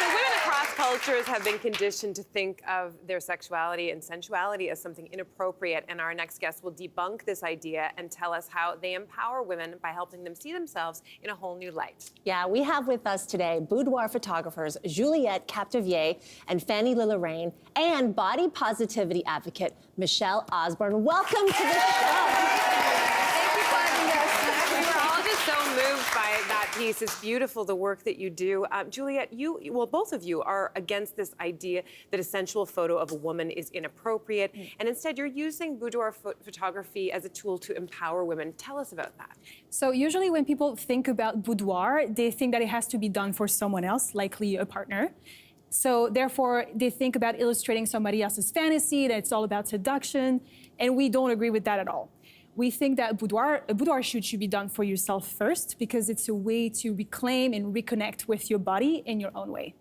So women across cultures have been conditioned to think of their sexuality and sensuality as something inappropriate, and our next guest will debunk this idea and tell us how they empower women by helping them see themselves in a whole new light. Yeah, we have with us today boudoir photographers Juliette Captivier and Fanny Lilloraine, and body positivity advocate Michelle Osborne. Welcome to the show. We were all just so moved by that piece. It's beautiful, the work that you do. Juliette, both of you are against this idea that a sensual photo of a woman is inappropriate, and instead you're using boudoir photography as a tool to empower women. Tell us about that. So usually when people think about boudoir, they think that it has to be done for someone else, likely a partner. So therefore, they think about illustrating somebody else's fantasy, that it's all about seduction, and we don't agree with that at all. We think that a boudoir shoot should be done for yourself first, because it's a way to reclaim and reconnect with your body in your own way.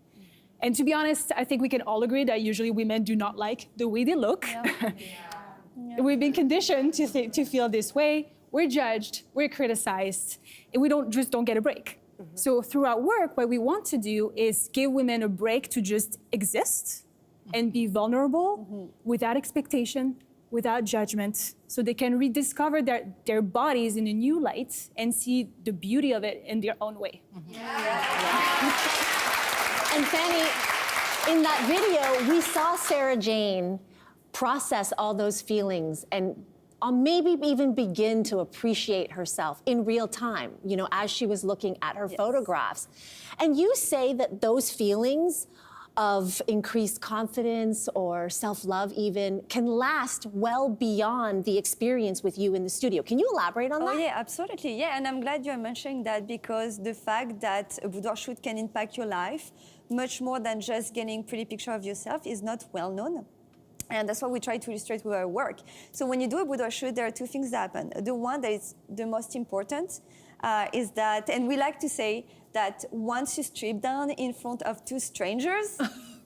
And to be honest, I think we can all agree that usually women do not like the way they look. Yeah. We've been conditioned to feel this way. We're judged, we're criticized, and we don't get a break. So through our work, what we want to do is give women a break to just exist and be vulnerable without expectation, without judgment, so they can rediscover their bodies in a new light and see the beauty of it in their own way. And Fanny, in that video, we saw Sarah Jane process all those feelings and maybe even begin to appreciate herself in real time, you know, as she was looking at her photographs. And you say that those feelings of increased confidence or self-love even can last well beyond the experience with you in the studio. Can you elaborate on that? Oh yeah, absolutely. Yeah, and I'm glad you're mentioning that, because the fact that a boudoir shoot can impact your life much more than just getting a pretty picture of yourself is not well known. And that's what we try to illustrate with our work. So when you do a boudoir shoot, there are two things that happen. The one that is the most important is that, and we like to say that once you strip down in front of two strangers,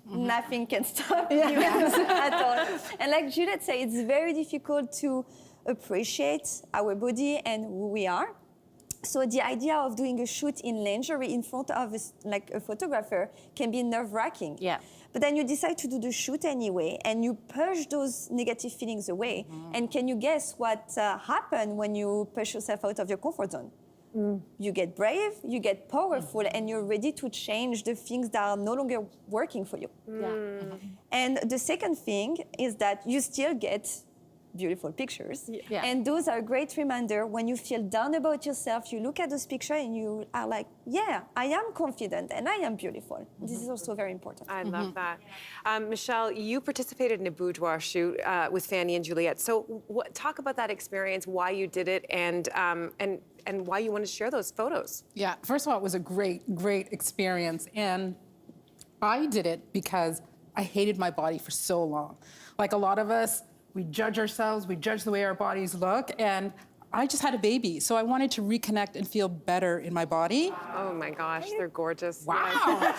nothing can stop you at all. And like Juliette said, it's very difficult to appreciate our body and who we are. So the idea of doing a shoot in lingerie in front of a photographer can be nerve-wracking. Yeah. But then you decide to do the shoot anyway, and you push those negative feelings away. And can you guess what happened when you push yourself out of your comfort zone? You get brave, you get powerful, and you're ready to change the things that are no longer working for you. And the second thing is that you still get beautiful pictures. And those are a great reminder when you feel down about yourself, you look at those pictures and you are like, yeah, I am confident and I am beautiful. This is also very important. I love that. Michelle, you participated in a boudoir shoot with Fanny and Juliette. So talk about that experience, why you did it, and why you want to share those photos. Yeah, first of all, it was a great experience. And I did it because I hated my body for so long. Like a lot of us, we judge ourselves, we judge the way our bodies look, and I just had a baby, so I wanted to reconnect and feel better in my body. Oh my gosh, they're gorgeous. Wow.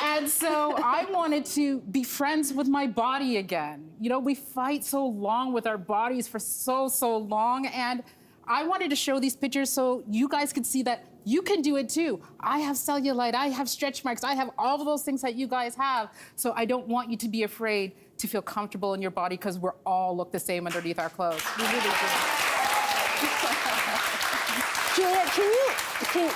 And so I wanted to be friends with my body again. You know, we fight so long with our bodies for so long, and I wanted to show these pictures so you guys could see that you can do it too. I have cellulite, I have stretch marks, I have all of those things that you guys have. So I don't want you to be afraid to feel comfortable in your body, because we're all look the same underneath our clothes. We really do. Juliette,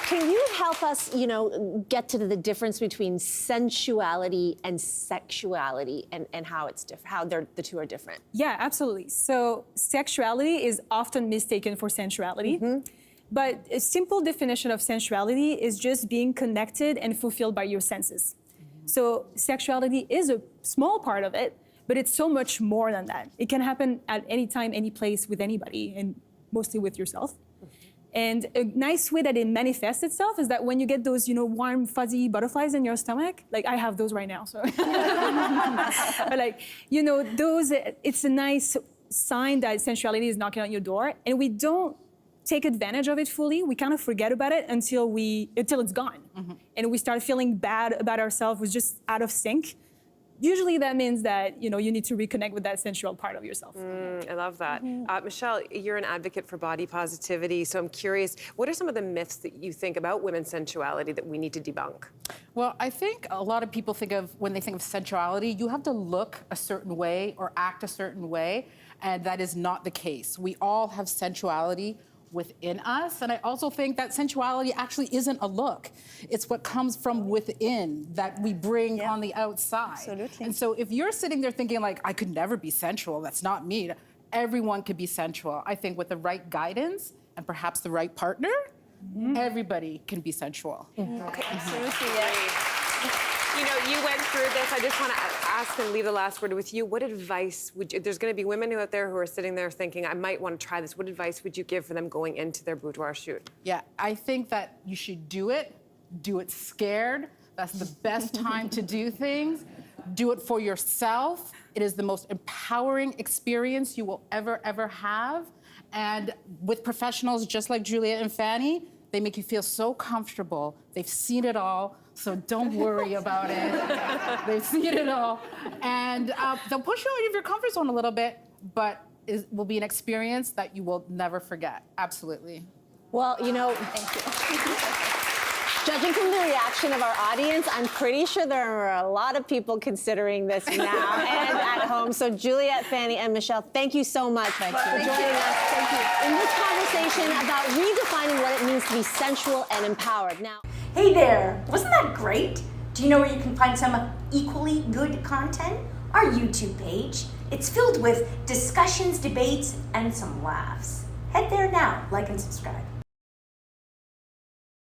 can you help us, you know, get to the difference between sensuality and sexuality and how it's different, how the two are different? Yeah, absolutely. So sexuality is often mistaken for sensuality. But a simple definition of sensuality is just being connected and fulfilled by your senses. So sexuality is a small part of it, but it's so much more than that. It can happen at any time, any place, with anybody, and mostly with yourself. And a nice way that it manifests itself is that when you get those, you know, warm, fuzzy butterflies in your stomach, like I have those right now, so. But like, you know, those, it's a nice sign that sensuality is knocking on your door, and we don't take advantage of it fully. We kind of forget about it until it's gone. And we start feeling bad about ourselves. We're just out of sync. usually that means that you need to reconnect with that sensual part of yourself. I love that. Michelle, you're an advocate for body positivity, so I'm curious, what are some of the myths that you think about women's sensuality that we need to debunk? Well, I think a lot of people think of, when they think of sensuality, you have to look a certain way or act a certain way, and that is not the case. We all have sensuality within us, and I also think that sensuality actually isn't a look. It's what comes from within that we bring on the outside. Absolutely. And so if you're sitting there thinking like, I could never be sensual, that's not me, everyone could be sensual. I think with the right guidance and perhaps the right partner, everybody can be sensual. Okay. Absolutely, yeah. You went through this. I just want to ask and leave the last word with you. What advice would you, there's going to be women out there who are sitting there thinking, I might want to try this. What advice would you give for them going into their boudoir shoot? Yeah, I think that you should do it scared. That's the best time to do things. Do it for yourself. It is the most empowering experience you will ever have. And with professionals just like Juliet and Fanny, they make you feel so comfortable. They've seen it all, so don't worry about it. They've seen it all. And they'll push you out of your comfort zone a little bit, but it will be an experience that you will never forget. Absolutely. Well, judging from the reaction of our audience, I'm pretty sure there are a lot of people considering this now and at home. So Juliet, Fanny, and Michelle, thank you so much for joining us in this conversation about redefining what it means to be sensual and empowered. Now, Hey there, wasn't that great? Do you know where you can find some equally good content? Our YouTube page. It's filled with discussions, debates, and some laughs. Head there now, like and subscribe.